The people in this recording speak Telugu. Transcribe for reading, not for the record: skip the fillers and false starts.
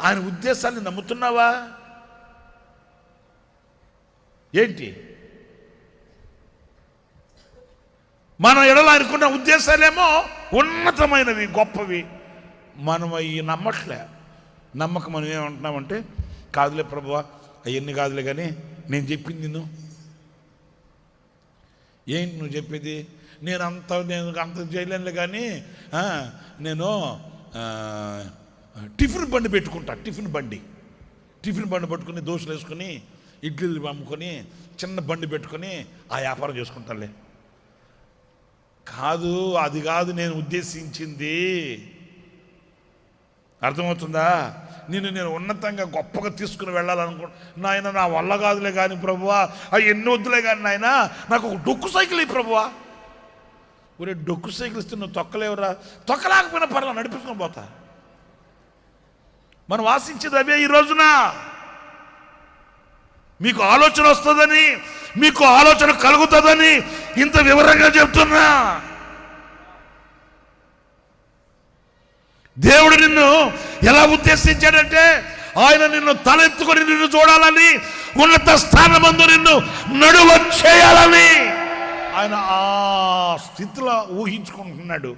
ఆయన ఉద్దేశాన్ని నమ్ముతున్నావా ఏంటి? మనం ఎడల అనుకున్న ఉద్దేశాలేమో ఉన్నతమైనవి, గొప్పవి. మనం అవి నమ్మట్లే. నమ్మకం మనం ఏమంటున్నామంటే, కాదులే ప్రభువా, అవన్నీ కాదులే, కానీ నేను చెప్పింది నిన్ను. ఏంటి నువ్వు చెప్పేది? నేను అంత చేయలేనులే, కానీ నేను టిఫిన్ బండి పెట్టుకుంటా. టిఫిన్ బండి పట్టుకుని దోశలు వేసుకొని ఇడ్లీలు అమ్ముకొని చిన్న బండి పెట్టుకొని ఆ వ్యాపారం చేసుకుంటాలే. కాదు, అది కాదు నేను ఉద్దేశించింది. అర్థమవుతుందా? నేను ఉన్నతంగా గొప్పగా తీసుకుని వెళ్ళాలనుకుంటున్నా. నా వల్ల కాదులే కానీ ప్రభువా, అవి ఎన్ని వద్దులే కానీ నాయన, నాకు ఒక డొక్కు సైకిల్ ఇవ్వు ప్రభువా. ఒరే, డొక్కు సైకిల్ ఇస్తే నువ్వు తొక్కలేవురా. తొక్కలేకపోయినా పర్లేదు, నడిపించుకొని పోతా. మనం ఆశించేది అవే. ఈ రోజున మీకు ఆలోచన వస్తుందని, మీకు ఆలోచన కలుగుతుందని ఇంత వివరంగా చెప్తున్నా. దేవుడు నిన్ను ఎలా ఉద్దేశించాడంటే, ఆయన నిన్ను తలెత్తుకొని నిన్ను చూడాలని, ఉన్నత స్థానమందు నిన్ను నడువ చేయాలని ఆయన ఆ స్థితిలో ఊహించుకుంటున్నాడు.